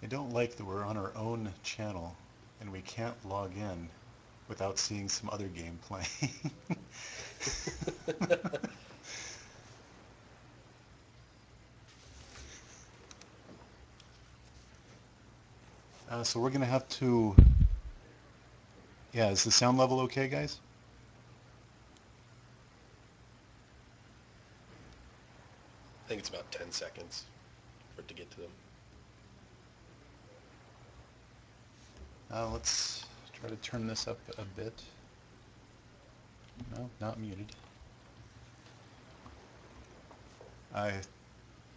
don't like that we're on our own channel and we can't log in without seeing some other game playing. So we're going to have to... Yeah, is the sound level okay, guys? I think it's about 10 seconds for it to get to them. Let's try to turn this up a bit. No, not muted.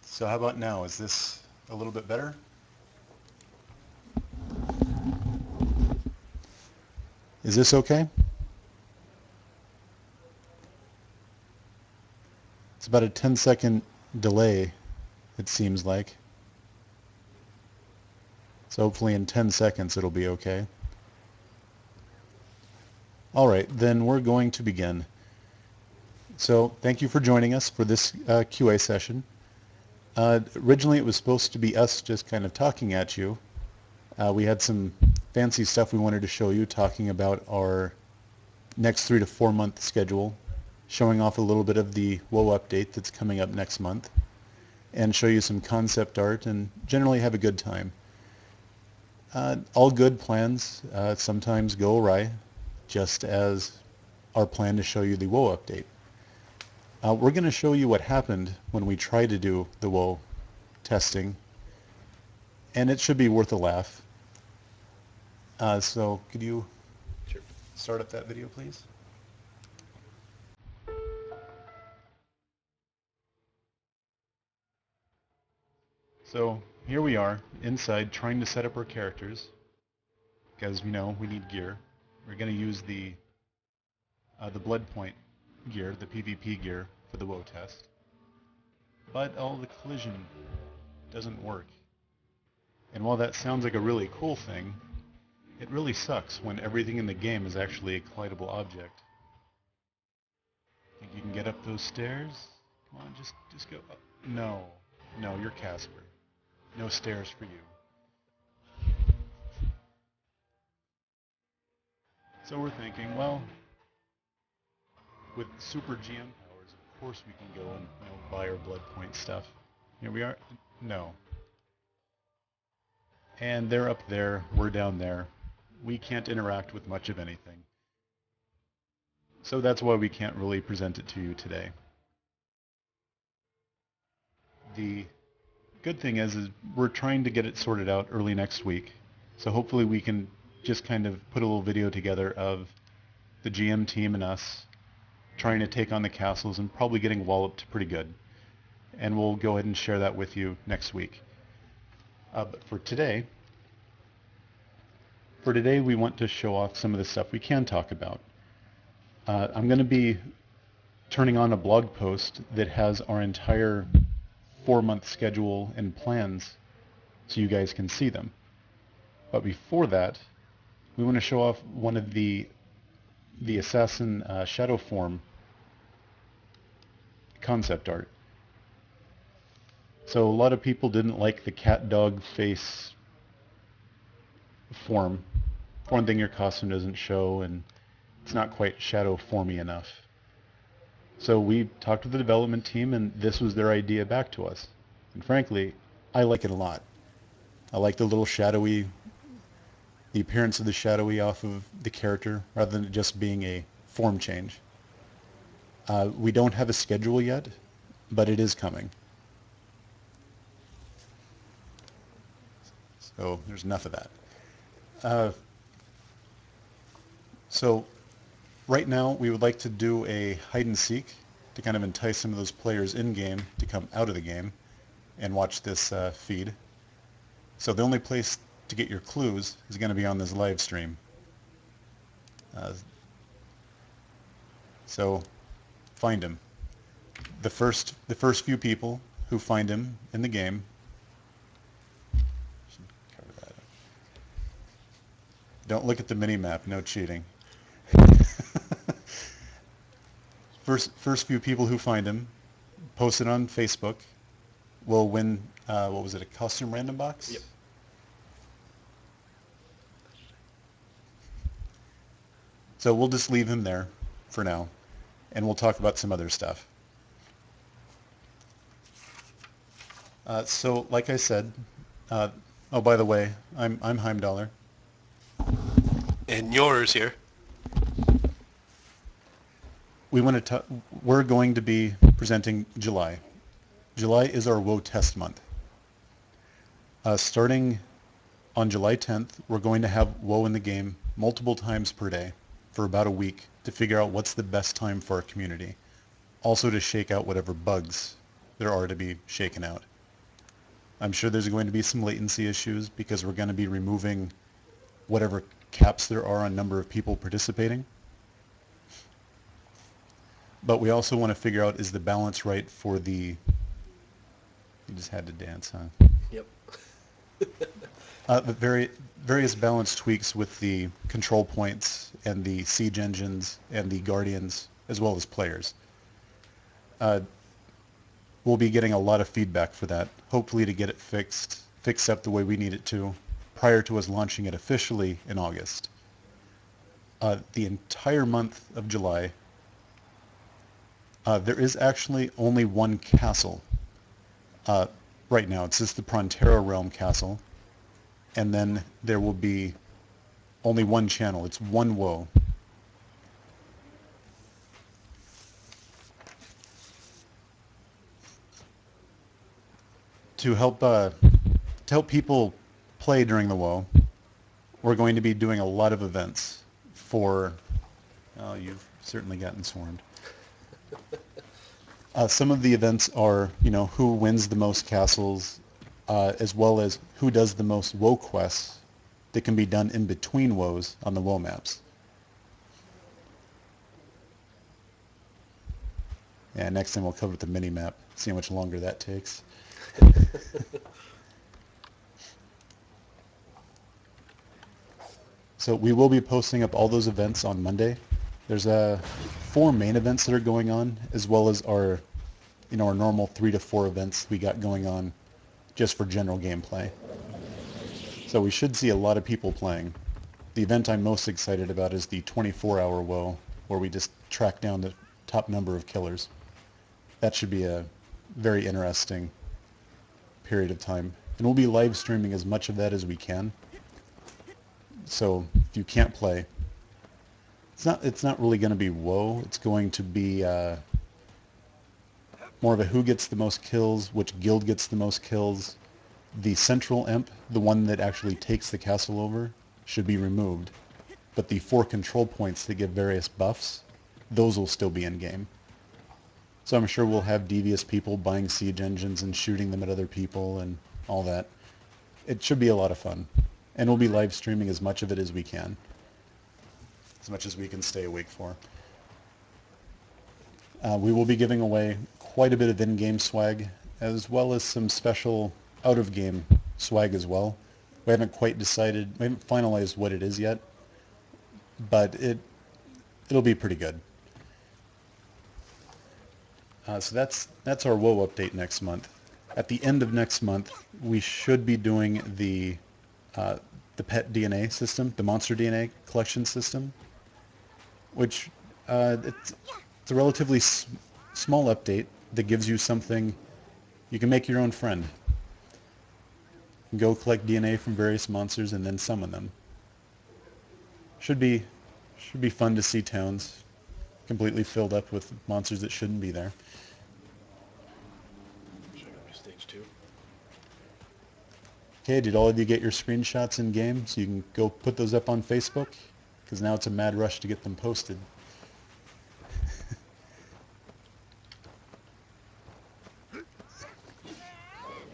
So how about now? Is this a little bit better? Is this okay? It's about a 10-second delay, it seems like. So hopefully in 10 seconds it'll be okay. All right, then we're going to begin. So thank you for joining us for this QA session. Originally it was supposed to be us just kind of talking at you. We had some fancy stuff we wanted to show you, talking about our next 3 to 4 month schedule, showing off a little bit of the WoW update that's coming up next month, and show you some concept art and generally have a good time. All good plans sometimes go awry, just as our plan to show you the WoW update. We're going to show you what happened when we tried to do the WoW testing, and it should be worth a laugh. So could you start up that video, please? So here we are inside trying to set up our characters, because we know we need gear. We're going to use the blood point gear, the PvP gear, for the WoW test. But all the collision doesn't work. And while that sounds like a really cool thing, it really sucks when everything in the game is actually a collidable object. Think you can get up those stairs? Come on, just go up. No, you're Casper. No stairs for you. So we're thinking, well, with super GM powers, of course we can go and buy our blood point stuff. Here we are. No. And they're up there, we're down there. We can't interact with much of anything. So that's why we can't really present it to you today. The good thing is we're trying to get it sorted out early next week. So hopefully we can just kind of put a little video together of the GM team and us trying to take on the castles and probably getting walloped pretty good. And we'll go ahead and share that with you next week. But for today we want to show off some of the stuff we can talk about. I'm going to be turning on a blog post that has our entire 4-month schedule and plans so you guys can see them. But before that, we want to show off one of the assassin shadow form concept art. So a lot of people didn't like the cat dog face form. For one thing, your costume doesn't show and it's not quite shadow formy enough. So we talked with the development team and this was their idea back to us. And frankly, I like it a lot. I like the little shadowy, the appearance of the shadowy off of the character rather than it just being a form change. We don't have a schedule yet, but it is coming. So there's enough of that. So right now we would like to do a hide and seek to kind of entice some of those players in-game to come out of the game and watch this feed. So the only place to get your clues is going to be on this live stream. So find him. The first few people who find him in the game. Should cover that up. Don't look at the mini-map, no cheating. First few people who find him, post it on Facebook, will win, what was it, a costume random box? Yep. So we'll just leave him there for now, and we'll talk about some other stuff. So like I said, oh, by the way, I'm Heimdallr. And yours here. We're going to be presenting July. July is our WoW test month. Starting on July 10th, we're going to have WoW in the game multiple times per day for about a week to figure out what's the best time for our community. Also to shake out whatever bugs there are to be shaken out. I'm sure there's going to be some latency issues because we're going to be removing whatever caps there are on number of people participating. But we also want to figure out, is the balance right for the... You just had to dance, huh? Yep. The various balance tweaks with the control points and the siege engines and the guardians, as well as players. We'll be getting a lot of feedback for that, hopefully to get it fixed up the way we need it to, prior to us launching it officially in August. The entire month of July, there is actually only one castle right now. It's just the Prontera Realm Castle. And then there will be only one channel. It's one WoW. To help people play during the WoW, we're going to be doing a lot of events for... Oh, you've certainly gotten swarmed. Some of the events are, who wins the most castles, as well as who does the most WoW quests that can be done in between WoWs on the WoW maps. Yeah, next time we'll cover the mini-map, see how much longer that takes. So we will be posting up all those events on Monday. There's 4 main events that are going on, as well as our normal 3 to 4 events we got going on just for general gameplay. So we should see a lot of people playing. The event I'm most excited about is the 24-hour WoW, where we just track down the top number of killers. That should be a very interesting period of time. And we'll be live streaming as much of that as we can. So if you can't play, it's not really going to be WoW. It's going to be more of a who gets the most kills, which guild gets the most kills. The central imp, the one that actually takes the castle over, should be removed. But the 4 control points that give various buffs, those will still be in game. So I'm sure we'll have devious people buying siege engines and shooting them at other people and all that. It should be a lot of fun. And we'll be live streaming as much of it as we can. As much as we can stay awake for. We will be giving away quite a bit of in-game swag, as well as some special out-of-game swag as well. We haven't quite decided, we haven't finalized what it is yet, but it'll be pretty good. So that's our WoW update next month. At the end of next month, we should be doing the pet DNA system, the monster DNA collection system, which it's a relatively small update that gives you something. You can make your own friend. You can go collect DNA from various monsters and then summon them. Should be fun to see towns completely filled up with monsters that shouldn't be there. Should I go to stage 2? Okay, did all of you get your screenshots in game so you can go put those up on Facebook? Because now it's a mad rush to get them posted.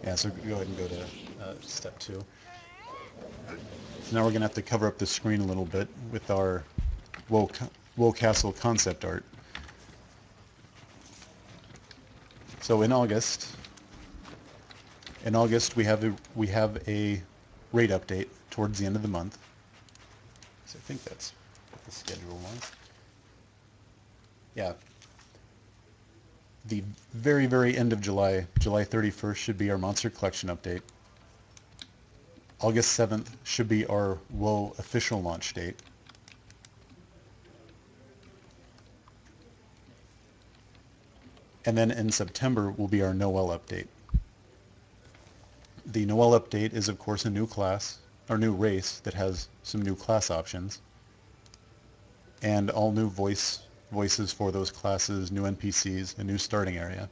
Yeah, so go ahead and go to step 2. So now we're going to have to cover up the screen a little bit with our WoW Castle concept art. So in August we have a raid update towards the end of the month. So I think that's what the schedule was. Yeah. The very, very end of July, July 31st, should be our Monster Collection update. August 7th should be our WoW official launch date. And then in September will be our Noel update. The Noel update is of course a new class, or new race that has some new class options, and all new voices for those classes, new NPCs, a new starting area.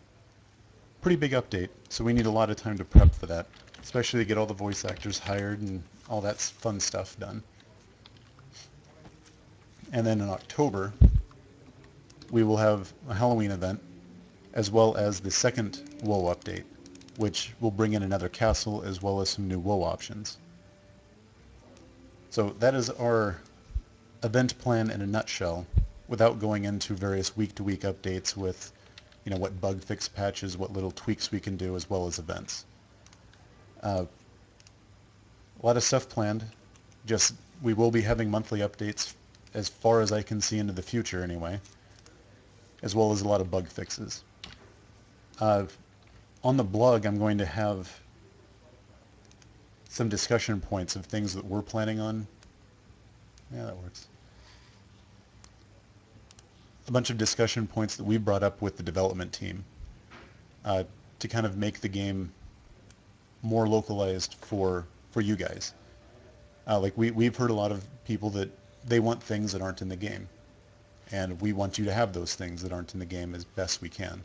Pretty big update, so we need a lot of time to prep for that, especially to get all the voice actors hired and all that fun stuff done. And then in October, we will have a Halloween event, as well as the second WoW update, which will bring in another castle as well as some new WoW options. So that is our event plan in a nutshell, without going into various week-to-week updates with, what bug fix patches, what little tweaks we can do, as well as events. A lot of stuff planned. Just we will be having monthly updates as far as I can see into the future anyway, as well as a lot of bug fixes. On the blog, I'm going to have some discussion points of things that we're planning on. Yeah, that works. A bunch of discussion points that we brought up with the development team to kind of make the game more localized for you guys. Like we've heard a lot of people that they want things that aren't in the game, and we want you to have those things that aren't in the game as best we can.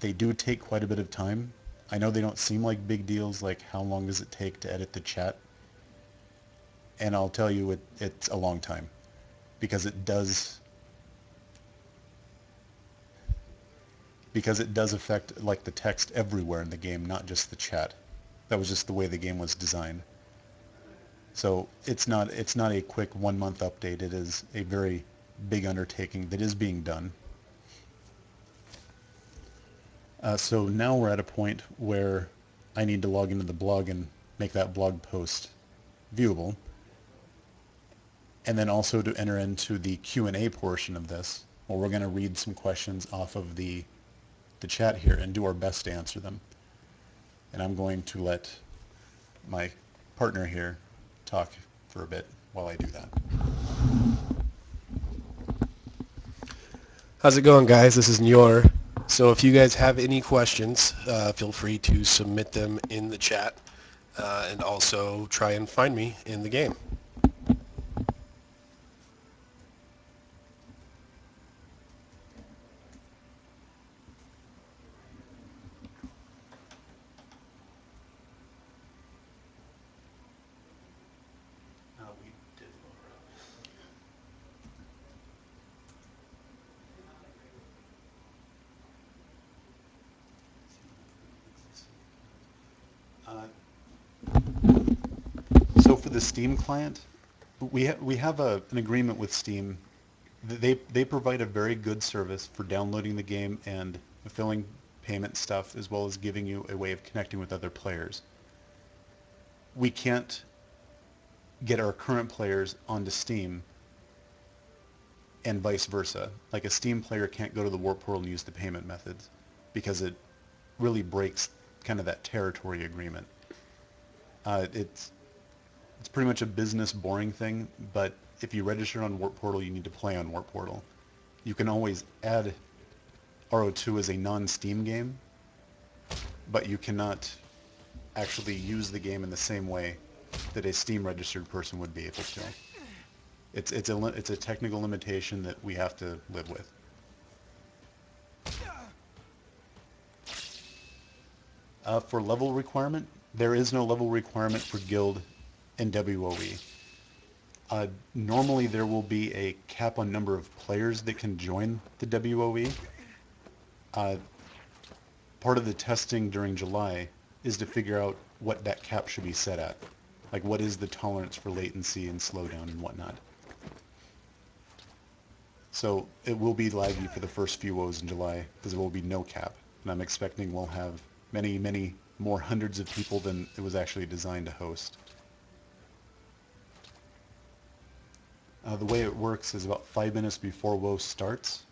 They do take quite a bit of time. I know they don't seem like big deals, like how long does it take to edit the chat, and I'll tell you it's a long time, because it does affect like the text everywhere in the game, not just the chat. That was just the way the game was designed. So it's not a quick 1 month update. It is a very big undertaking that is being done. So now we're at a point where I need to log into the blog and make that blog post viewable, and then also to enter into the Q&A portion of this, where we're going to read some questions off of the chat here and do our best to answer them. And I'm going to let my partner here talk for a bit while I do that. How's it going, guys? This is Nyor. So if you guys have any questions, feel free to submit them in the chat, and also try and find me in the game. So for the Steam client, we have an agreement with Steam. They provide a very good service for downloading the game and fulfilling payment stuff, as well as giving you a way of connecting with other players. We can't get our current players onto Steam and vice versa. Like a Steam player can't go to the Warp Portal and use the payment methods, because it really breaks kind of that territory agreement. It's pretty much a business boring thing, but if you register on Warp Portal, you need to play on Warp Portal. You can always add RO2 as a non-Steam game, but you cannot actually use the game in the same way that a Steam registered person would be able to. It's a technical limitation that we have to live with. For level requirement, there is no level requirement for guild in WoE. Normally there will be a cap on number of players that can join the WoE. Part of the testing during July is to figure out what that cap should be set at. Like, what is the tolerance for latency and slowdown and whatnot. So it will be laggy for the first few WoEs in July, because there will be no cap. And I'm expecting we'll have many, many more hundreds of people than it was actually designed to host. The way it works is about 5 minutes before WoE starts,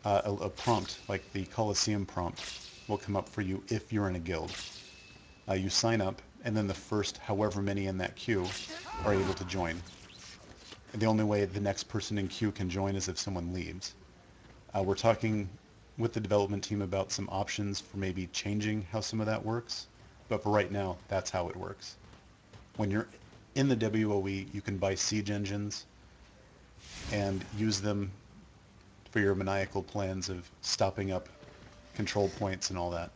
a prompt, like the Coliseum prompt, will come up for you if you're in a guild. You sign up, and then the first however many in that queue are able to join. And the only way the next person in queue can join is if someone leaves. We're talking with the development team about some options for maybe changing how some of that works, but for right now, that's how it works. When you're in the WoE, you can buy siege engines and use them for your maniacal plans of stopping up control points and all that.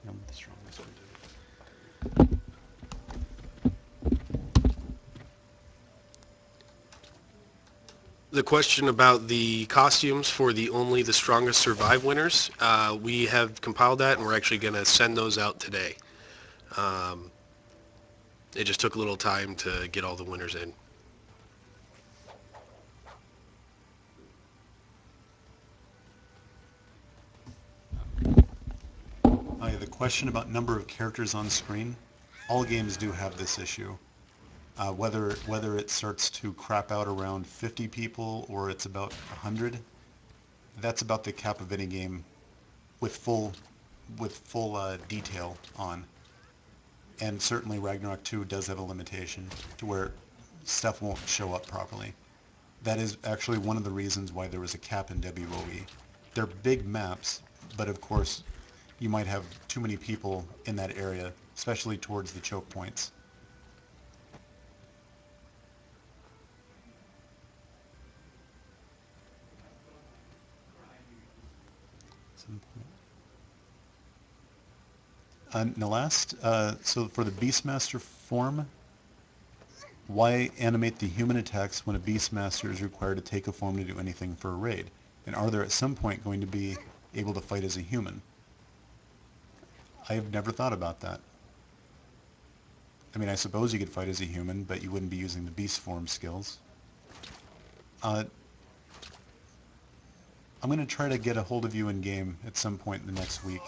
I'm the strongest one, too. The question about the costumes for the Only the Strongest Survive winners, we have compiled that and we're actually going to send those out today. It just took a little time to get all the winners in. The question about number of characters on screen, all games do have this issue. Whether it starts to crap out around 50 people or it's about 100, that's about the cap of any game with full detail on. And certainly Ragnarok 2 does have a limitation to where stuff won't show up properly. That is actually one of the reasons why there was a cap in WoE. They're big maps, but of course you might have too many people in that area, especially towards the choke points. So for the Beastmaster form, why animate the human attacks when a Beastmaster is required to take a form to do anything for a raid? And are there at some point going to be able to fight as a human? I have never thought about that. I mean, I suppose you could fight as a human, but you wouldn't be using the beast form skills. I'm going to try to get a hold of you in game at some point in the next week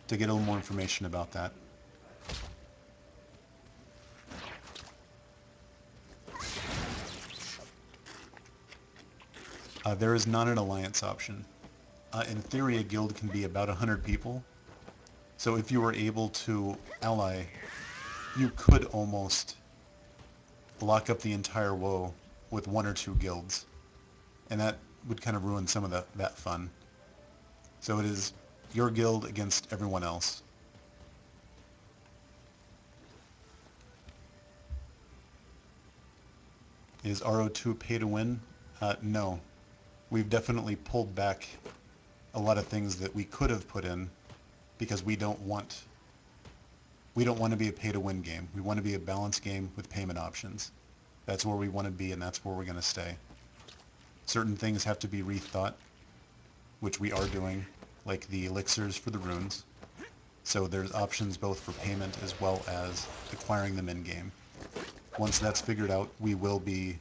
to get a little more information about that. There is not an alliance option. In theory, a guild can be about 100 people. So if you were able to ally, you could almost lock up the entire WoW with one or two guilds. And that would kind of ruin some of that fun. So it is your guild against everyone else. Is RO2 pay to win? No. We've definitely pulled back a lot of things that we could have put in because we don't want to be a pay to win game. We want to be a balanced game with payment options. That's where we want to be, and that's where we're going to stay. Certain things have to be rethought, which we are doing, like the elixirs for the runes. So there's options both for payment as well as acquiring them in-game. Once that's figured out, we will be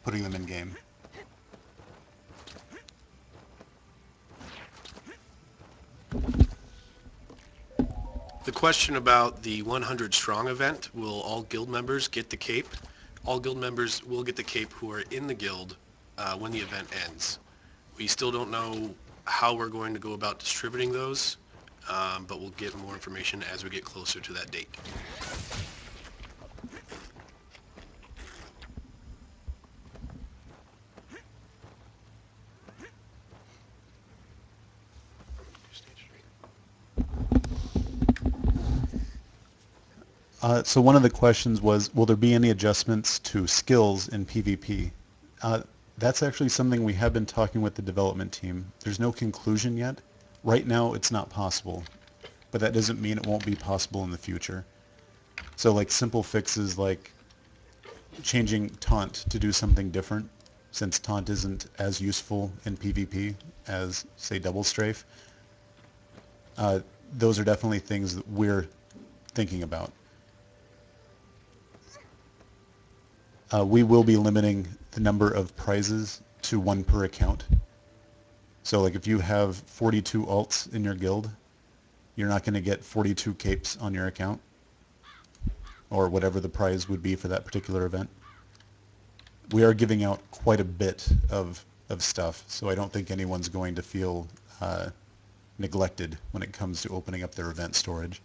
putting them in-game. The question about the 100 strong event, will all guild members get the cape? All guild members will get the cape who are in the guild when the event ends. We still don't know how we're going to go about distributing those, but we'll get more information as we get closer to that date. So one of the questions was, will there be any adjustments to skills in PvP? That's actually something we have been talking with the development team. There's no conclusion yet. Right now, it's not possible, but that doesn't mean it won't be possible in the future. So like simple fixes like changing taunt to do something different, since taunt isn't as useful in PvP as, say, double strafe. Those are definitely things that we're thinking about. We will be limiting the number of prizes to one per account. So like if you have 42 alts in your guild, you're not going to get 42 capes on your account, or whatever the prize would be for that particular event. We are giving out quite a bit of stuff, so I don't think anyone's going to feel neglected when it comes to opening up their event storage.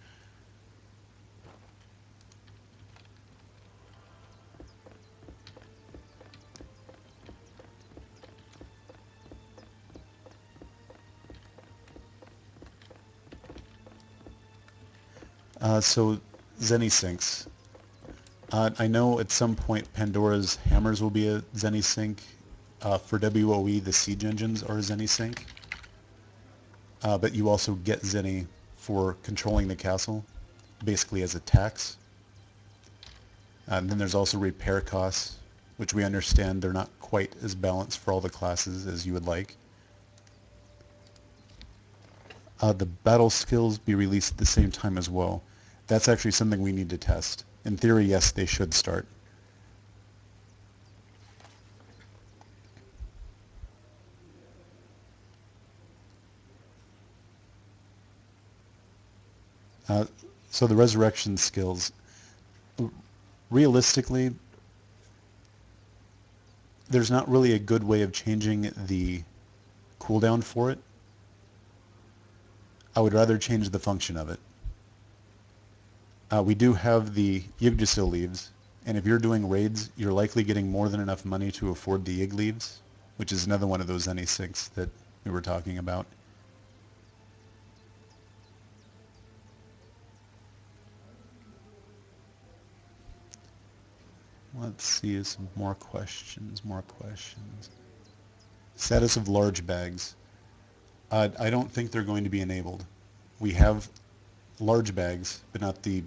So ZeniSyncs. I know at some point Pandora's hammers will be a ZeniSync. For WoE, the siege engines are a ZeniSync. But you also get Zeni for controlling the castle, basically as a tax. And then there's also repair costs, which we understand they're not quite as balanced for all the classes as you would like. The battle skills be released at the same time as well. That's actually something we need to test. In theory, yes, they should start. So the resurrection skills, realistically, there's not really a good way of changing the cooldown for it. I would rather change the function of it. We do have the Yggdrasil leaves, and if you're doing raids, you're likely getting more than enough money to afford the Yggd leaves, which is another one of those NE6 that we were talking about. Let's see some more questions. Status of large bags. I don't think they're going to be enabled. We have large bags, but not the,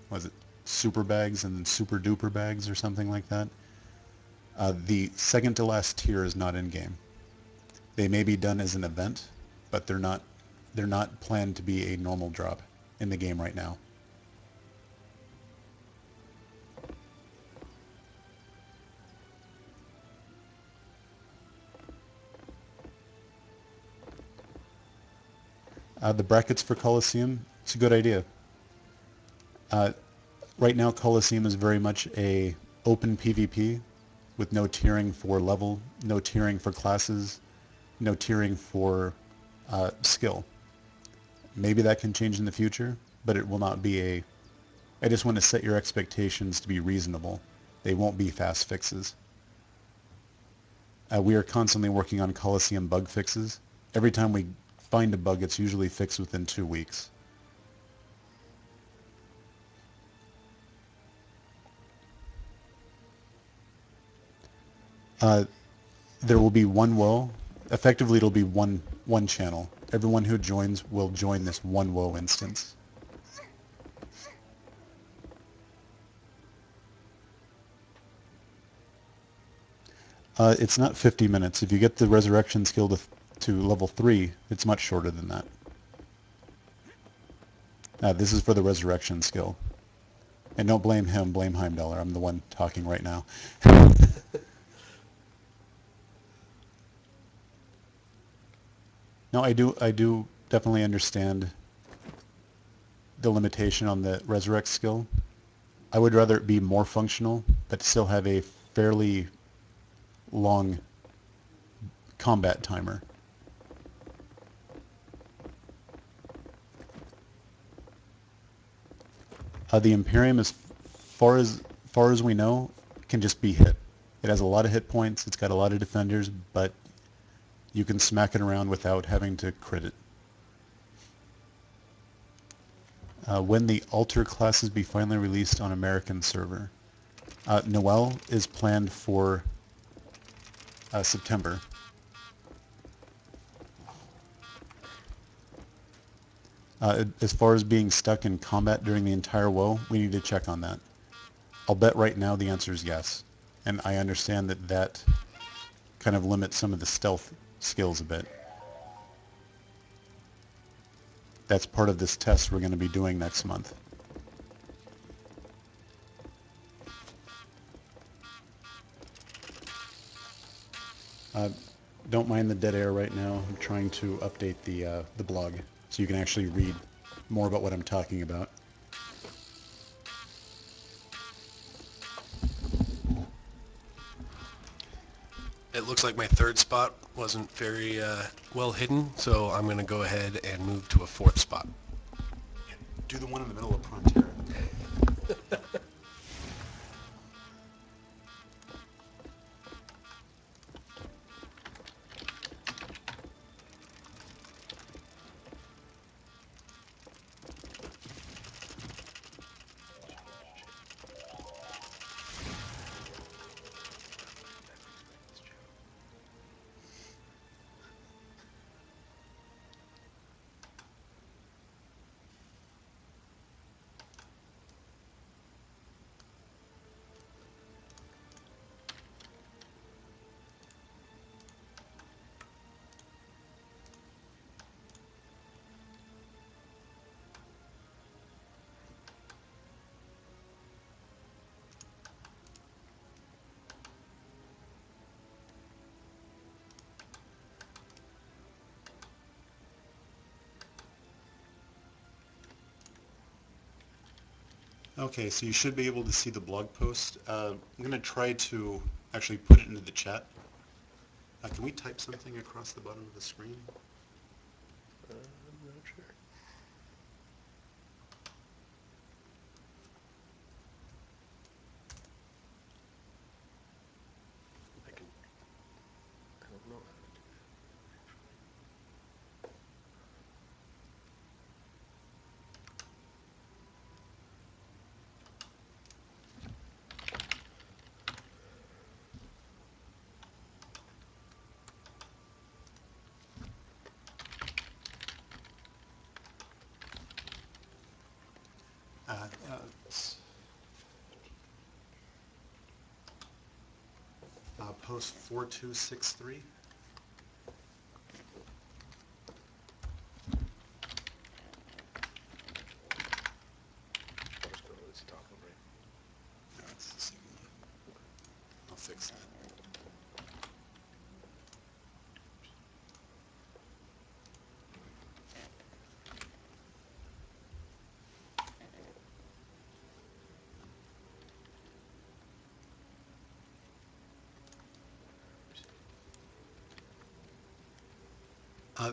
what is it, super bags and super duper bags or something like that. The second to last tier is not in game. They may be done as an event, but they're not planned to be a normal drop in the game right now. The brackets for Colosseum, it's a good idea. Right now Colosseum is very much a open PvP with no tiering for level, no tiering for classes, no tiering for skill. Maybe that can change in the future, but it will not be a... I just want to set your expectations to be reasonable. They won't be fast fixes. We are constantly working on Colosseum bug fixes. Every time we find a bug, it's usually fixed within 2 weeks. There will be one woe. Effectively, it'll be one channel. Everyone who joins will join this one woe instance. It's not 50 minutes. If you get the resurrection skill to level 3, it's much shorter than that. This is for the resurrection skill. And don't blame him, blame Heimdallr. I'm the one talking right now. No, I do definitely understand the limitation on the resurrect skill. I would rather it be more functional, but still have a fairly long combat timer. The Imperium, as far as we know, can just be hit. It has a lot of hit points, it's got a lot of defenders, but you can smack it around without having to crit it. When the Alter classes be finally released on American server. Noel is planned for September. As far as being stuck in combat during the entire WoW, we need to check on that. I'll bet right now the answer is yes. And I understand that kind of limits some of the stealth skills a bit. That's part of this test we're going to be doing next month. Don't mind the dead air right now. I'm trying to update the blog so you can actually read more about what I'm talking about. It looks like my third spot wasn't very well hidden, so I'm going to go ahead and move to a fourth spot. Do the one in the middle of Frontier. Okay, so you should be able to see the blog post. I'm going to try to actually put it into the chat. Can we type something across the bottom of the screen? I'm not sure. I don't know how to do It's, post 4263. I'll just go to this top one, right? No, it's the second one. I'll fix that.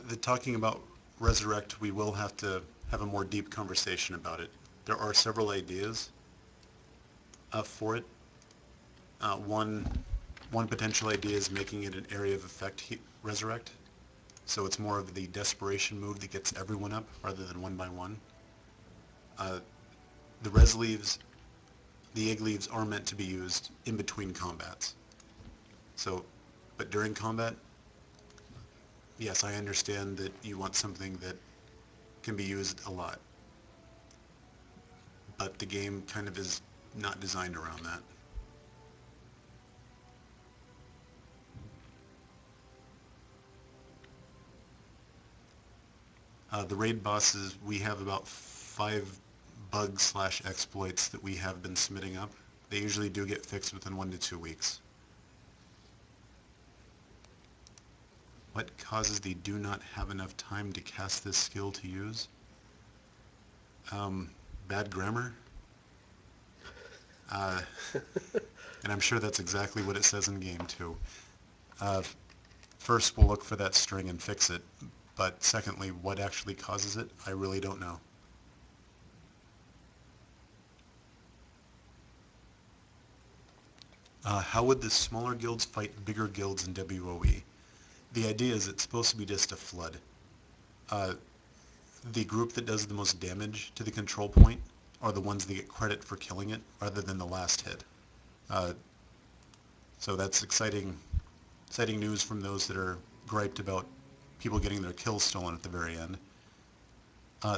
The talking about Resurrect, we will have to have a more deep conversation about it. There are several ideas for it. One potential idea is making it an area of effect Resurrect. So it's more of the desperation move that gets everyone up rather than one by one. The res leaves, the egg leaves are meant to be used in between combats. So, but during combat, yes, I understand that you want something that can be used a lot. But the game kind of is not designed around that. The raid bosses, we have about 5 bugs/exploits that we have been submitting up. They usually do get fixed within 1 to 2 weeks. What causes the do not have enough time to cast this skill to use? Bad grammar. And I'm sure that's exactly what it says in game too. First, we'll look for that string and fix it. But secondly, what actually causes it, I really don't know. How would the smaller guilds fight bigger guilds in WoE? The idea is it's supposed to be just a flood. The group that does the most damage to the control point are the ones that get credit for killing it rather than the last hit. So that's exciting news from those that are griped about people getting their kills stolen at the very end.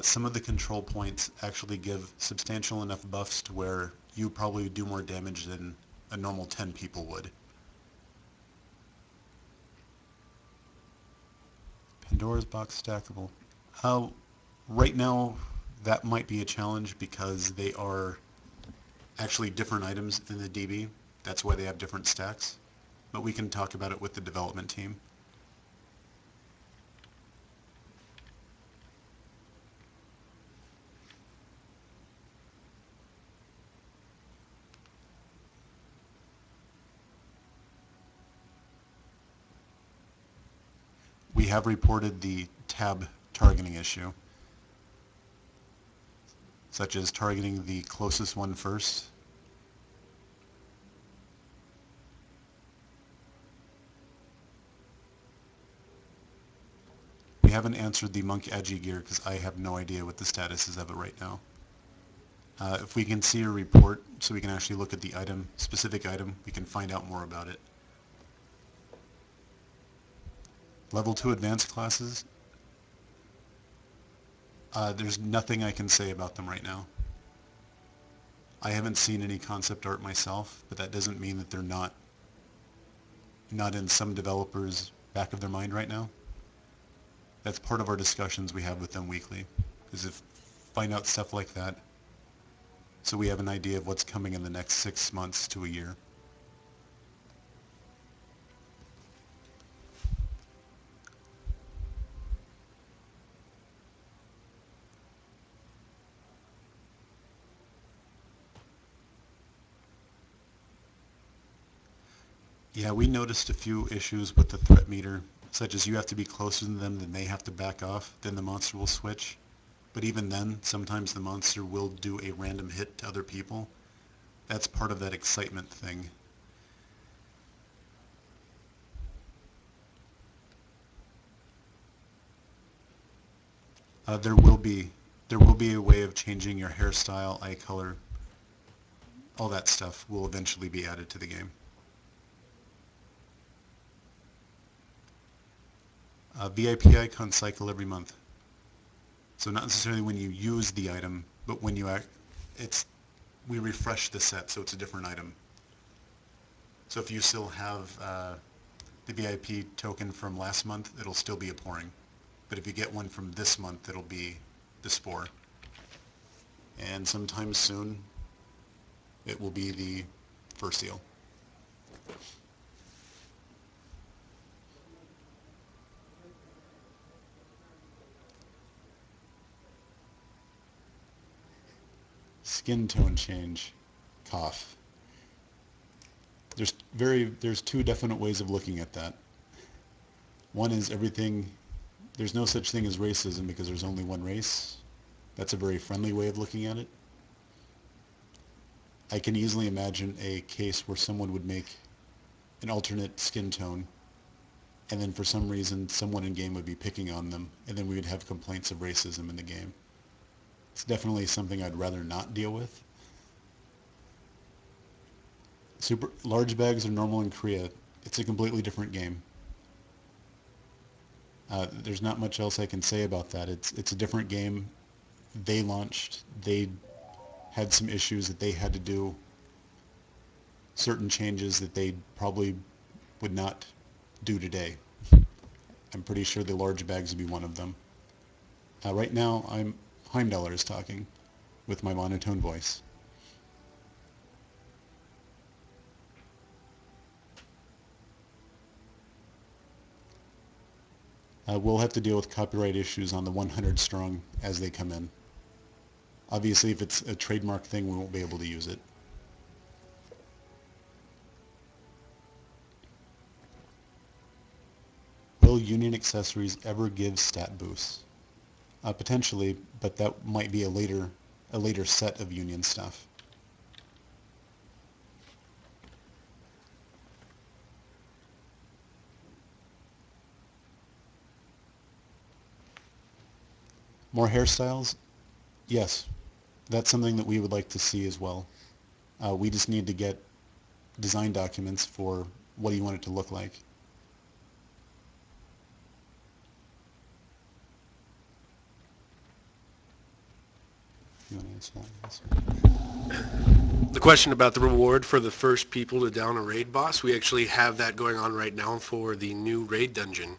Some of the control points actually give substantial enough buffs to where you probably do more damage than a normal 10 people would. Pandora's box stackable. Right now, that might be a challenge because they are actually different items in the DB. That's why they have different stacks. But we can talk about it with the development team. We have reported the tab targeting issue, such as targeting the closest one first. We haven't answered the Monk Agi gear because I have no idea what the status is of it right now. If we can see a report so we can actually look at the item, specific item, we can find out more about it. Level 2 advanced classes, there's nothing I can say about them right now. I haven't seen any concept art myself, but that doesn't mean that they're not in some developers' back of their mind right now. That's part of our discussions we have with them weekly, is to find out stuff like that so we have an idea of what's coming in the next 6 months to a year. Yeah, we noticed a few issues with the threat meter, such as you have to be closer to them, then they have to back off, then the monster will switch. But even then, sometimes the monster will do a random hit to other people. That's part of that excitement thing. There will be a way of changing your hairstyle, eye color, all that stuff will eventually be added to the game. VIP icons cycle every month. So not necessarily when you use the item, but when you we refresh the set so it's a different item. So if you still have the VIP token from last month, it'll still be a pouring. But if you get one from this month, it'll be the spore. And sometime soon, it will be the first seal. Skin tone change, cough. There's two definite ways of looking at that. One is there's no such thing as racism because there's only one race. That's a very friendly way of looking at it. I can easily imagine a case where someone would make an alternate skin tone, and then for some reason someone in game would be picking on them, and then we would have complaints of racism in the game. It's definitely something I'd rather not deal with. Super large bags are normal in Korea. It's a completely different game. There's not much else I can say about that. It's a different game. They had some issues that they had to do, certain changes that they probably would not do today. I'm pretty sure the large bags would be one of them. Right now, Heimdallr is talking with my monotone voice. We'll have to deal with copyright issues on the 100 strong as they come in. Obviously, if it's a trademark thing, we won't be able to use it. Will Union accessories ever give stat boosts? Potentially, but that might be a later set of Union stuff. More hairstyles? Yes, that's something that we would like to see as well. We just need to get design documents for what do you want it to look like. You want to answer that? The question about the reward for the first people to down a raid boss, we actually have that going on right now for the new raid dungeon.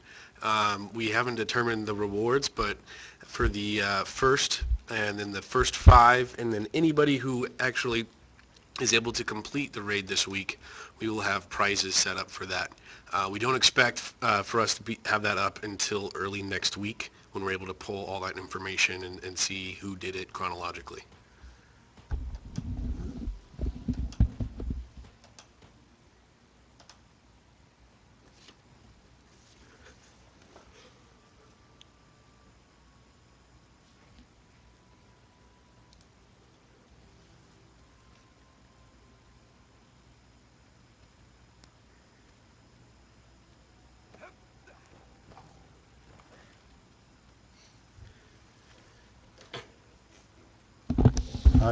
We haven't determined the rewards, but for the first, and then the first 5, and then anybody who actually is able to complete the raid this week, we will have prizes set up for that. We don't expect for us to have that up until early next week when we're able to pull all that information and see who did it chronologically.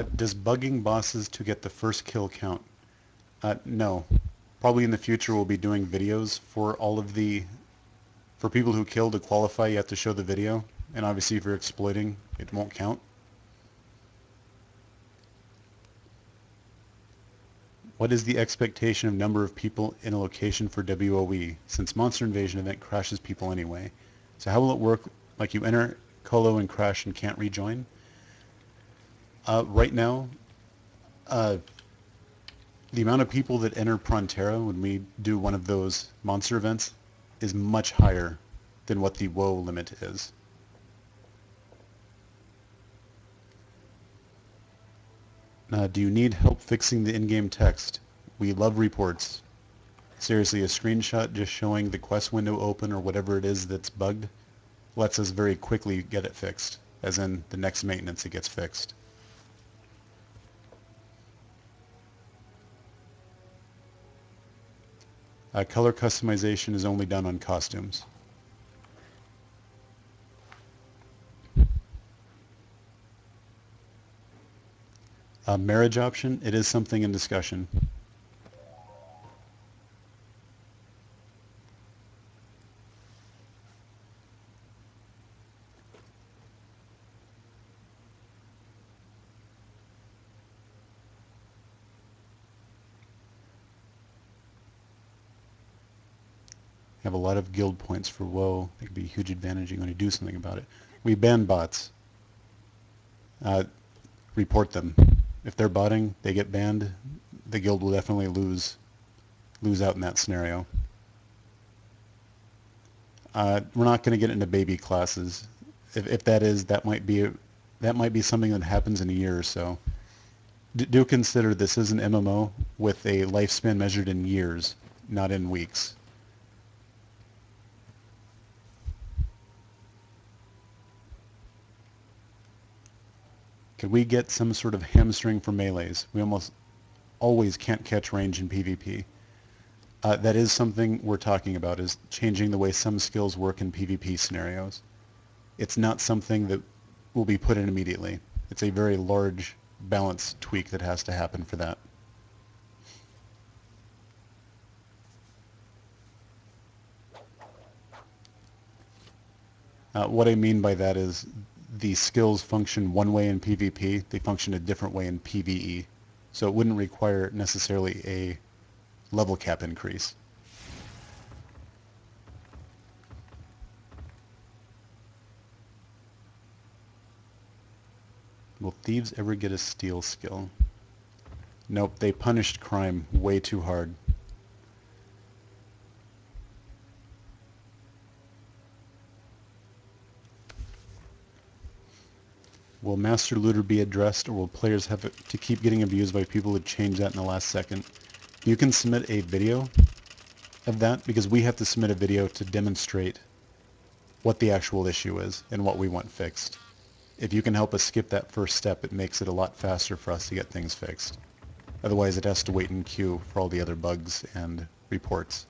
Does bugging bosses to get the first kill count? No. Probably in the future we'll be doing videos for all of for people who kill. To qualify, you have to show the video, and obviously if you're exploiting, it won't count. What is the expectation of number of people in a location for WoE, since Monster Invasion event crashes people anyway? So how will it work? Like you enter Colo and crash and can't rejoin? Right now, the amount of people that enter Prontera when we do one of those monster events is much higher than what the WoE limit is. Do you need help fixing the in-game text? We love reports. Seriously, a screenshot just showing the quest window open or whatever it is that's bugged lets us very quickly get it fixed, as in the next maintenance it gets fixed. Color customization is only done on costumes. Marriage option, it is something in discussion. Have a lot of guild points for WoE. It could be a huge advantage. You're going to do something about it. We ban bots. Report them. If they're botting, they get banned. The guild will definitely lose out in that scenario. We're not going to get into baby classes. If that might be something that happens in a year or so. Do consider this is an MMO with a lifespan measured in years, not in weeks. Could we get some sort of hamstring for melees? We almost always can't catch range in PvP. That is something we're talking about, is changing the way some skills work in PvP scenarios. It's not something that will be put in immediately. It's a very large balance tweak that has to happen for that. What I mean by that is the skills function one way in PvP, they function a different way in PvE. So it wouldn't require necessarily a level cap increase. Will thieves ever get a steal skill? Nope, they punished crime way too hard. Will Master Looter be addressed, or will players have to keep getting abused by people who change that in the last second? You can submit a video of that, because we have to submit a video to demonstrate what the actual issue is and what we want fixed. If you can help us skip that first step, it makes it a lot faster for us to get things fixed. Otherwise it has to wait in queue for all the other bugs and reports.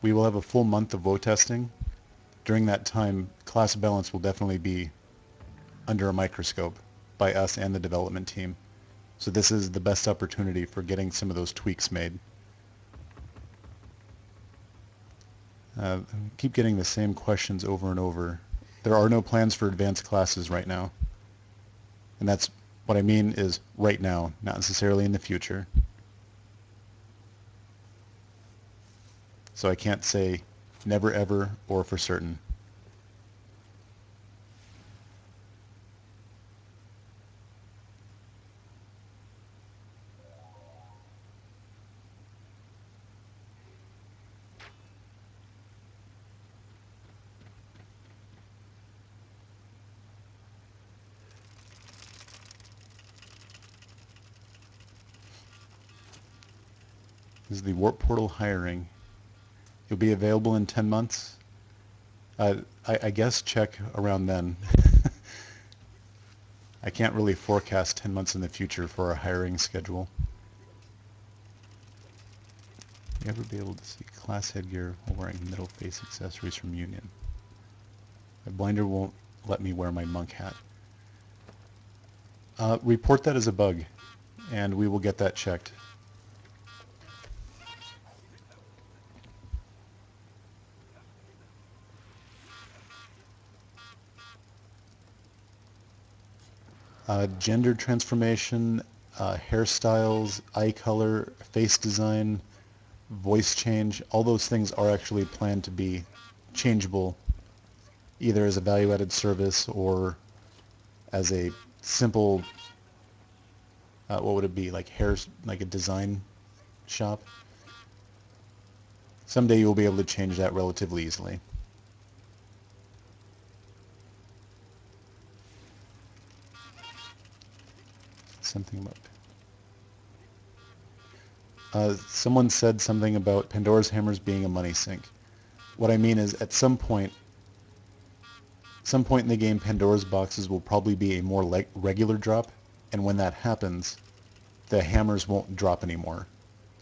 We will have a full month of WoE testing. During that time, class balance will definitely be under a microscope by us and the development team. So this is the best opportunity for getting some of those tweaks made. Keep getting the same questions over and over. There are no plans for advanced classes right now. And that's what I mean is right now, not necessarily in the future. So I can't say never ever or for certain. This is the Warp Portal hiring. You'll be available in 10 months. I guess check around then. I can't really forecast 10 months in the future for our hiring schedule. You ever be able to see class headgear while wearing middle face accessories from Union? My blinder won't let me wear my monk hat. Report that as a bug, and we will get that checked. Gender transformation, hairstyles, eye color, face design, voice change, all those things are actually planned to be changeable either as a value-added service or as a simple, what would it be, like like a design shop. Someday you'll be able to change that relatively easily. Something about... someone said something about Pandora's Hammers being a money sink. What I mean is, at some point in the game, Pandora's boxes will probably be a more regular drop, and when that happens, the hammers won't drop anymore.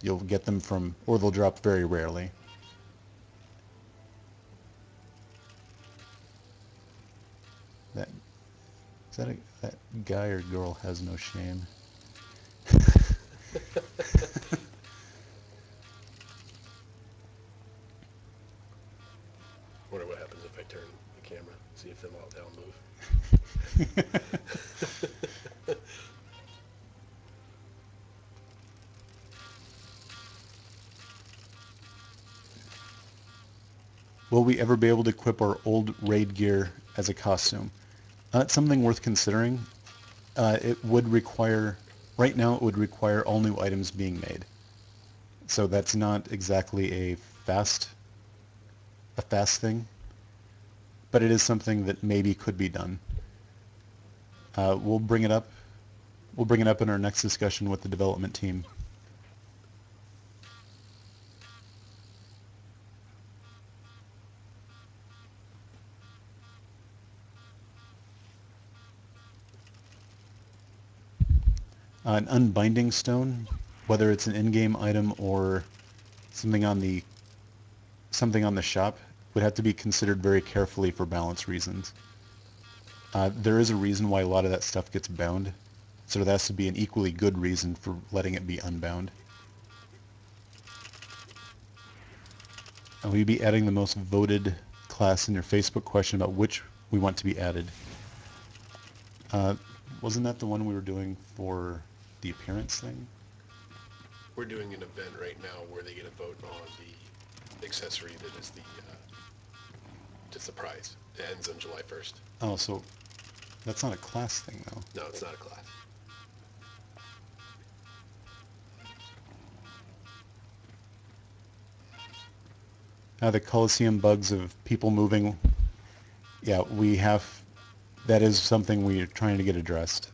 You'll get them from, or they'll drop very rarely. That guy or girl has no shame. Wonder what happens if I turn the camera, see if they'll move. Will we ever be able to equip our old raid gear as a costume? That's something worth considering. It would require, right now it would require all new items being made. So that's not exactly a fast thing, but it is something that maybe could be done. We'll bring it up in our next discussion with the development team. An unbinding stone, whether it's an in-game item or something on the shop, would have to be considered very carefully for balance reasons. There is a reason why a lot of that stuff gets bound, so there has to be an equally good reason for letting it be unbound. And we'll be adding the most voted class in your Facebook question about which we want to be added. Wasn't that the one we were doing for the appearance thing? We're doing an event right now where they get a vote on the accessory that is just the prize. It ends on July 1st. Oh, so that's not a class thing, though. No, it's not a class. The Coliseum bugs of people moving, yeah, that is something we're trying to get addressed.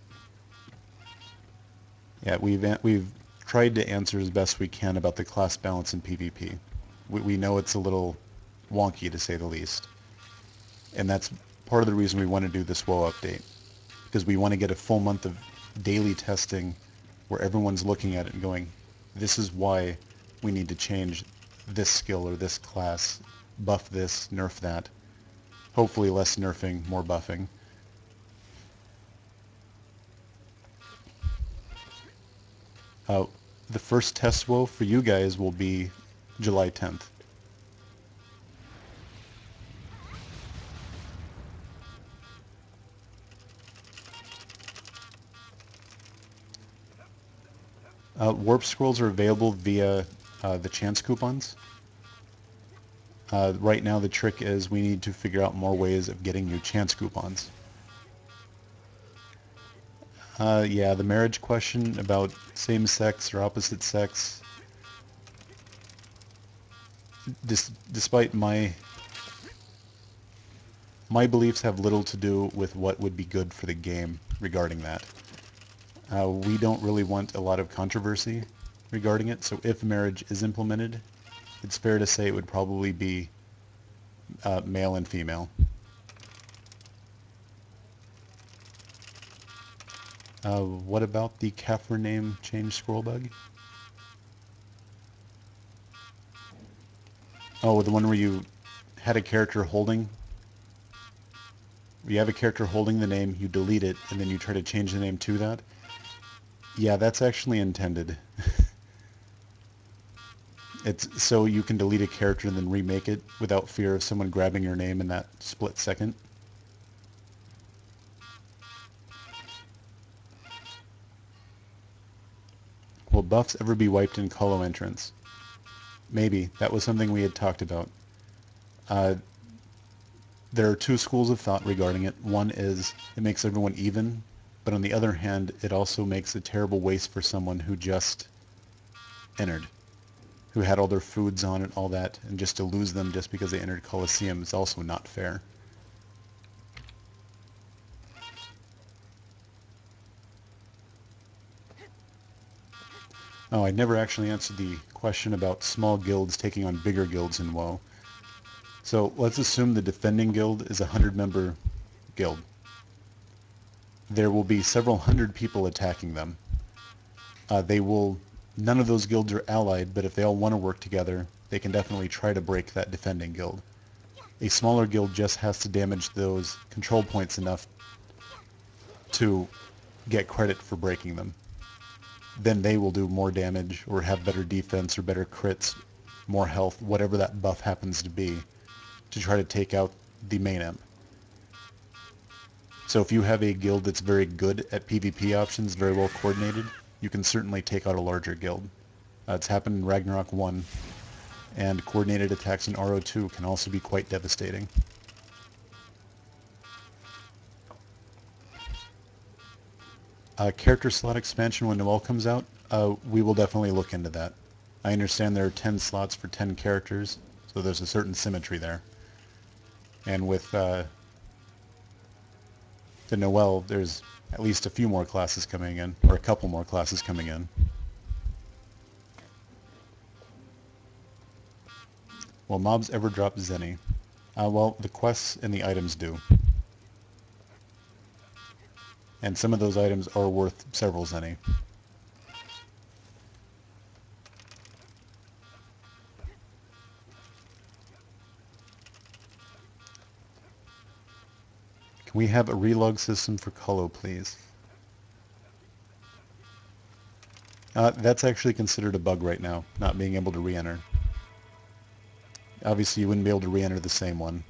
Yeah, we've tried to answer as best we can about the class balance in PvP. We know it's a little wonky, to say the least. And that's part of the reason we want to do this WoW update, because we want to get a full month of daily testing where everyone's looking at it and going, this is why we need to change this skill or this class, buff this, nerf that. Hopefully less nerfing, more buffing. The first test WoW for you guys will be July 10th. Warp scrolls are available via the chance coupons. Right now the trick is we need to figure out more ways of getting you chance coupons. Yeah, the marriage question about same-sex or opposite sex, despite my beliefs have little to do with what would be good for the game regarding that. We don't really want a lot of controversy regarding it, so if marriage is implemented, it's fair to say it would probably be male and female. What about the Kaffir name change scroll bug? Oh, the one where you had a character holding... You have a character holding the name, you delete it, and then you try to change the name to that? Yeah, that's actually intended. It's so you can delete a character and then remake it without fear of someone grabbing your name in that split second. Will buffs ever be wiped in Colo entrance? Maybe. That was something we had talked about. Uh, there are two schools of thought regarding it. One is it makes everyone even, but on the other hand, it also makes a terrible waste for someone who just entered, who had all their foods on and all that, and just to lose them just because they entered Colosseum is also not fair. Oh, I never actually answered the question about small guilds taking on bigger guilds in WoW. So let's assume the defending guild is a 100-member guild. There will be several hundred people attacking them. None of those guilds are allied, but if they all want to work together, they can definitely try to break that defending guild. A smaller guild just has to damage those control points enough to get credit for breaking them. Then they will do more damage or have better defense or better crits, more health, whatever that buff happens to be, to try to take out the main imp. So if you have a guild that's very good at PvP options, very well coordinated, you can certainly take out a larger guild. It's happened in Ragnarok 1, and coordinated attacks in RO2 can also be quite devastating. Character slot expansion when Noel comes out, we will definitely look into that. I understand there are 10 slots for 10 characters, so there's a certain symmetry there. And with the Noel, there's at least a few more classes coming in, or a couple more classes coming in. Will mobs ever drop Zenny? Well, the quests and the items do. And some of those items are worth several Zenny. Can we have a relog system for Colo, please? That's actually considered a bug right now, not being able to re-enter. Obviously, you wouldn't be able to re-enter the same one.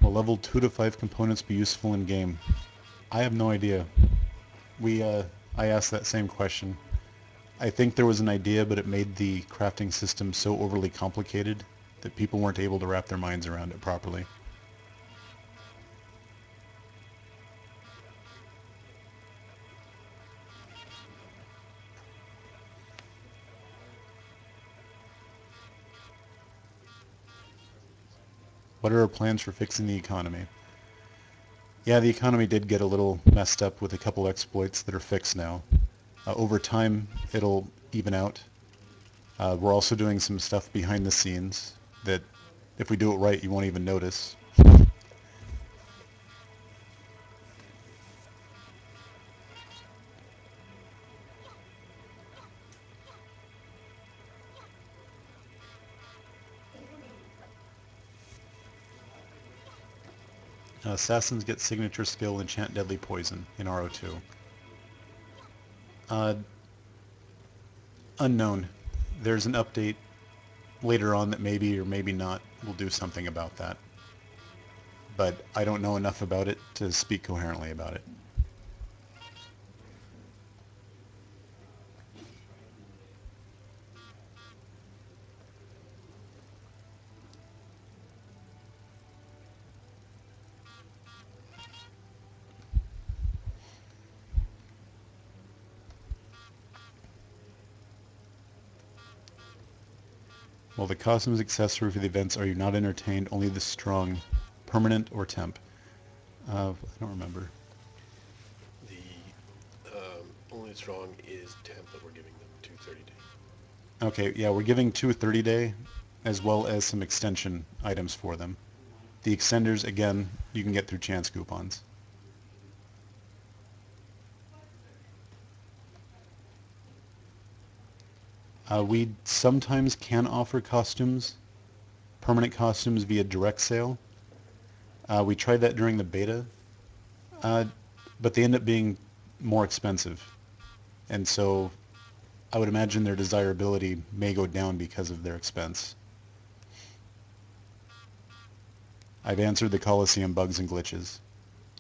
Will level 2 to 5 components be useful in game? I have no idea. I asked that same question. I think there was an idea, but it made the crafting system so overly complicated that people weren't able to wrap their minds around it properly. What are our plans for fixing the economy? Yeah, the economy did get a little messed up with a couple exploits that are fixed now. Over time, it'll even out. We're also doing some stuff behind the scenes that, if we do it right, you won't even notice. Assassins get signature skill enchant deadly poison in RO2. Uh, Unknown. There's an update later on that maybe or maybe not will do something about that. But I don't know enough about it to speak coherently about it. Well, the costumes accessory for the events are you not entertained, only the strong, permanent or temp? I don't remember. The only strong is temp, but we're giving them 230 days. Okay, yeah, we're giving 2 30-day as well as some extension items for them. The extenders, again, you can get through chance coupons. We sometimes can offer costumes, permanent costumes via direct sale. We tried that during the beta, but they end up being more expensive. And so I would imagine their desirability may go down because of their expense. I've answered the Coliseum bugs and glitches.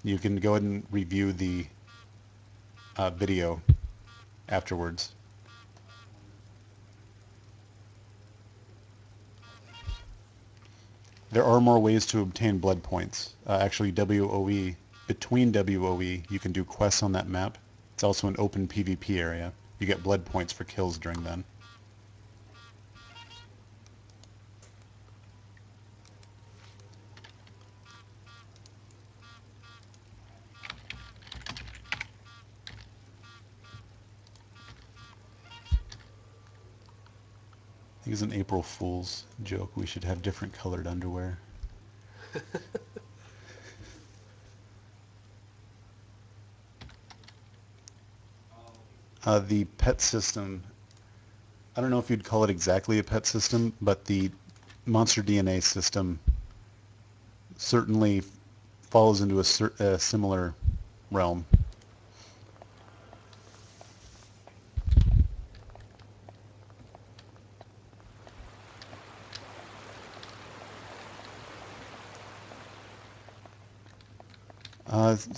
You can go ahead and review the video afterwards. There are more ways to obtain blood points. Actually, WoE, between WoE, you can do quests on that map. It's also an open PvP area. You get blood points for kills during then. I think it's an April Fool's joke. We should have different colored underwear. The pet system, I don't know if you'd call it exactly a pet system, but the monster DNA system certainly falls into a similar realm.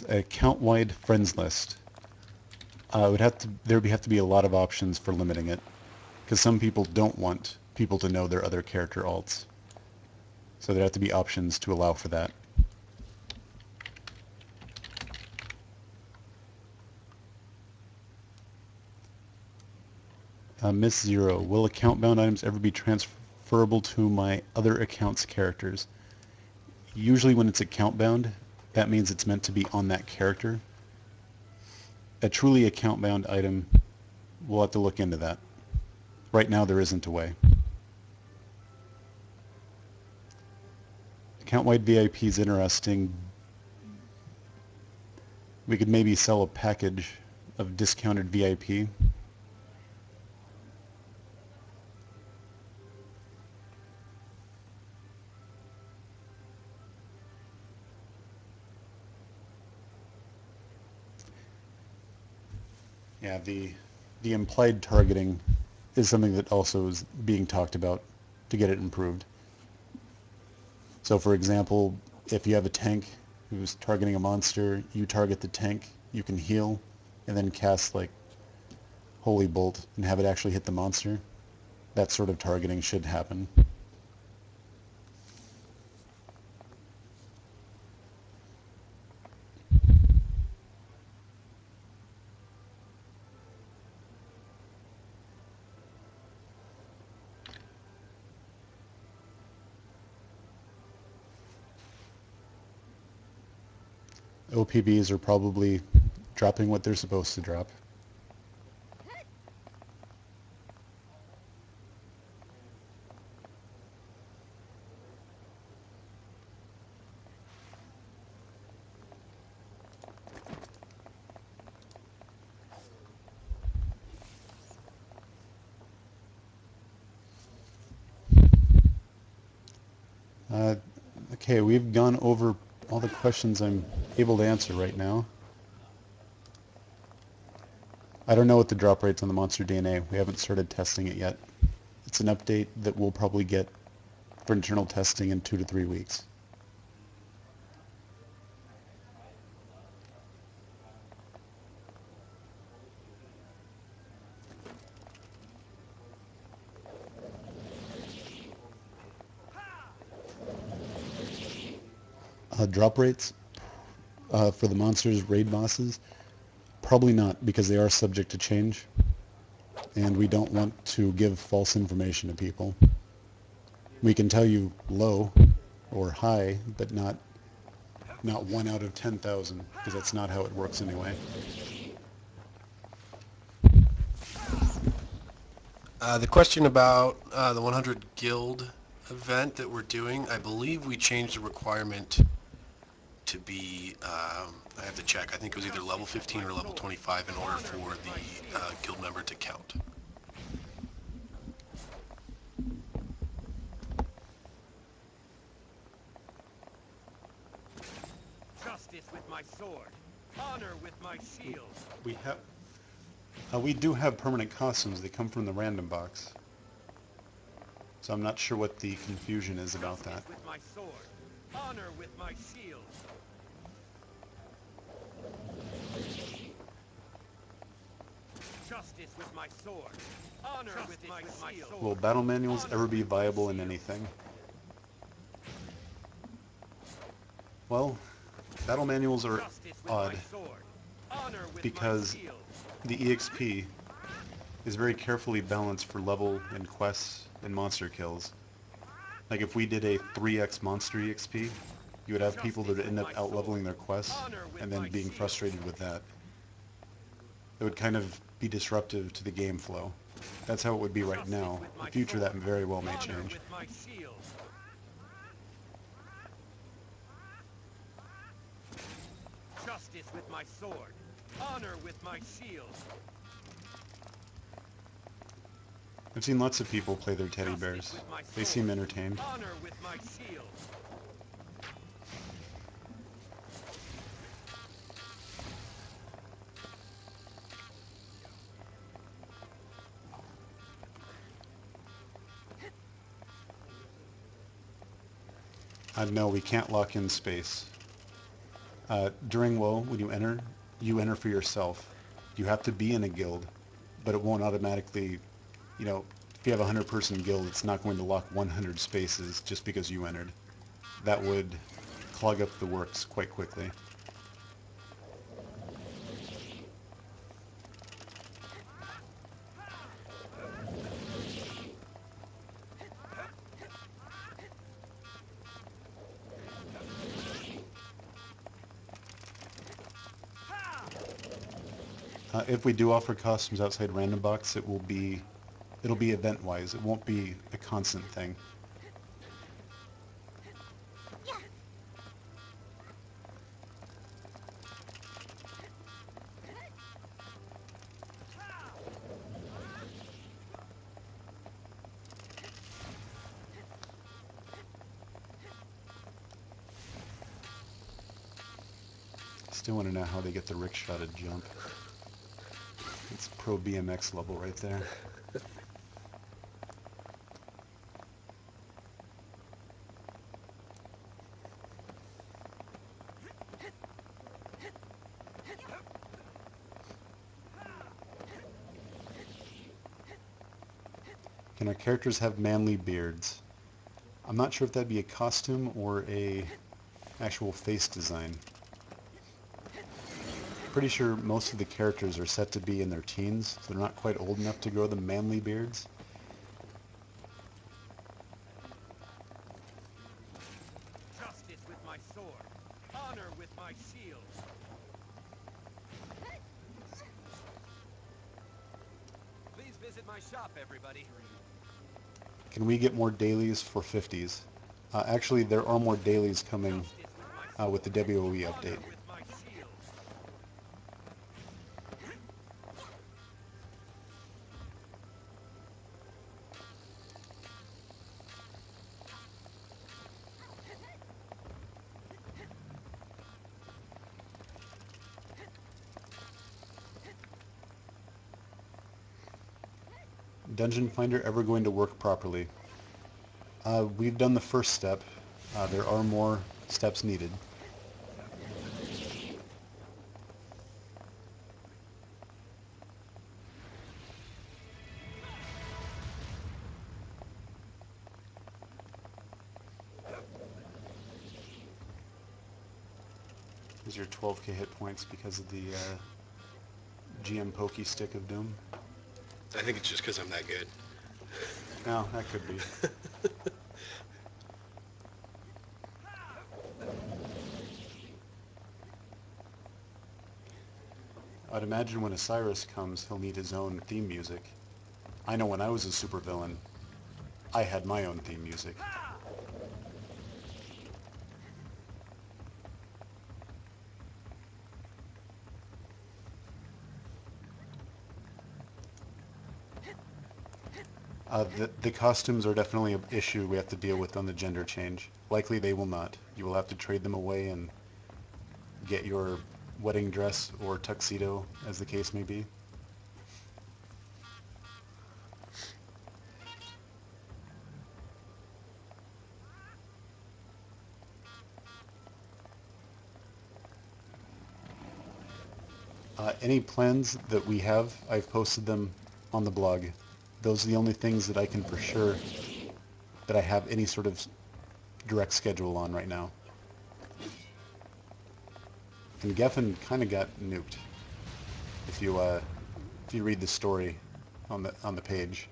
A count-wide friends list. There would have to be a lot of options for limiting it, because some people don't want people to know their other character alts. So there'd have to be options to allow for that. Miss Zero, will account-bound items ever be transferable to my other account's characters? Usually when it's account-bound, that means it's meant to be on that character. A truly account-bound item, we'll have to look into that. Right now there isn't a way. Account-wide VIP is interesting. We could maybe sell a package of discounted VIP. Yeah, the implied targeting is something that also is being talked about to get it improved. So for example, if you have a tank who's targeting a monster, you target the tank, you can heal, and then cast like Holy Bolt and have it actually hit the monster. That sort of targeting should happen. OPBs are probably dropping what they're supposed to drop. Uh, okay, we've gone over all the questions I'm able to answer right now. I don't know what the drop rate's on the monster DNA. We haven't started testing it yet. It's an update that we'll probably get for internal testing in 2 to 3 weeks. Drop rates for the monsters raid bosses, probably not, because they are subject to change, and we don't want to give false information to people. We can tell you low or high, but not 1 out of 10,000, because that's not how it works anyway. The question about the 100 guild event that we're doing, I believe we changed the requirement to be, I have to check, I think it was either level 15 or level 25 in order for the guild member to count. Justice with my sword, honor with my shield. We do have permanent costumes. They come from the random box. So I'm not sure what the confusion is about that. Justice with my sword, honor with my shield. Justice with my sword, honor with my shield. Will battle manuals ever be viable in anything? Well, battle manuals are odd because the EXP is very carefully balanced for level and quests and monster kills. Like if we did a 3x monster EXP, you would have people that would end up out-leveling their quests and then being frustrated with that. It would kind of be disruptive to the game flow. That's how it would be right now. In the future that very well may change. Justice with my sword, honor with my shield. I've seen lots of people play their teddy bears. They seem entertained. Honor with my shield. No, we can't lock in space. During WoW, when you enter for yourself. You have to be in a guild, but it won't automatically, you know, if you have a 100-person guild, it's not going to lock 100 spaces just because you entered. That would clog up the works quite quickly. If we do offer costumes outside Random Box, it'll be event-wise. It won't be a constant thing. Still want to know how they get the rickshaw to jump. It's pro BMX level right there. Can our characters have manly beards? I'm not sure if that'd be a costume or a actual face design. Pretty sure most of the characters are set to be in their teens, so they're not quite old enough to grow the manly beards. Justice with my sword, honor with my shield. Please visit my shop, everybody. Can we get more dailies for 50s? Actually, there are more dailies coming with the WoE update. Dungeon Finder ever going to work properly? We've done the first step. There are more steps needed. Is your 12k hit points because of the GM Pokey Stick of Doom? I think it's just because I'm that good. No, that could be. I'd imagine when Osiris comes, he'll need his own theme music. I know when I was a supervillain, I had my own theme music. The costumes are definitely an issue we have to deal with on the gender change. Likely they will not. You will have to trade them away and get your wedding dress or tuxedo, as the case may be. Any plans that we have, I've posted them on the blog. Those are the only things that I can for sure that I have any sort of direct schedule on right now. And Geffen kind of got nuked. If you read the story on the page.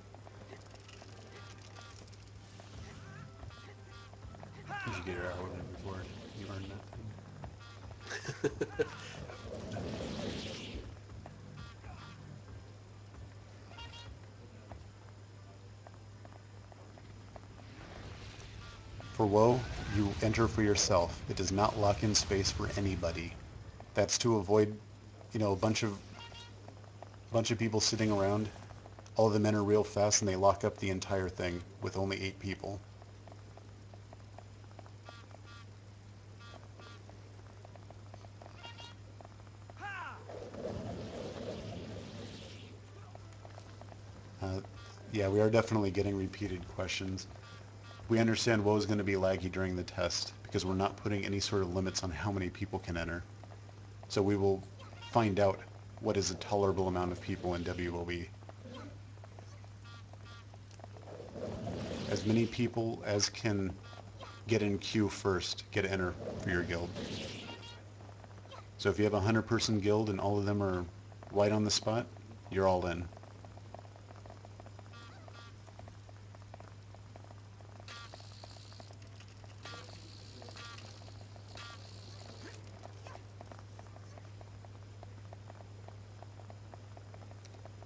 You should get her out of there before you earn that thing. For WoW, you enter for yourself. It does not lock in space for anybody. That's to avoid, a bunch of people sitting around. All of them enter real fast and they lock up the entire thing with only 8 people. Yeah, we are definitely getting repeated questions. We understand WoW is going to be laggy during the test because we're not putting any sort of limits on how many people can enter. So we will find out what is a tolerable amount of people in WoE. As many people as can get in queue first get to enter for your guild. So if you have a 100-person guild and all of them are right on the spot, you're all in.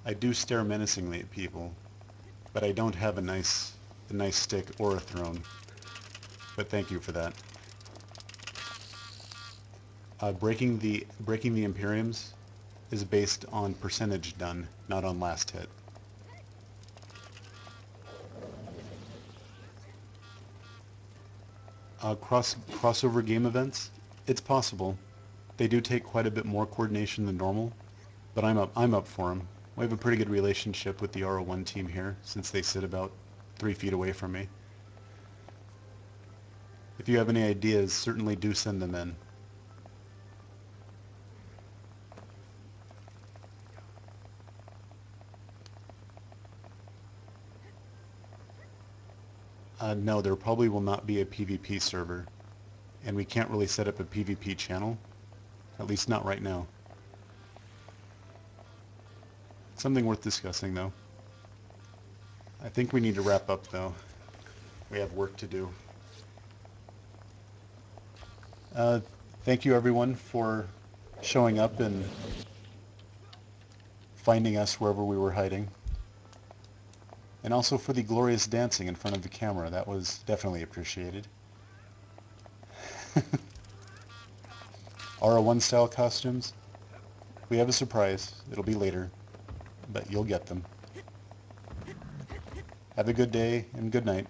I do stare menacingly at people, but I don't have a nice stick or a throne. But thank you for that. Breaking the Imperiums is based on percentage done, not on last hit. Crossover game events, it's possible. They do take quite a bit more coordination than normal, but I'm up for them. We have a pretty good relationship with the RO1 team here, since they sit about 3 feet away from me. If you have any ideas, certainly do send them in. No, there probably will not be a PvP server, and we can't really set up a PvP channel, at least not right now. Something worth discussing, though. I think we need to wrap up, though. We have work to do. Thank you, everyone, for showing up and finding us wherever we were hiding. And also for the glorious dancing in front of the camera. That was definitely appreciated. RO1 style costumes. We have a surprise. It'll be later, but you'll get them. Have a good day and good night.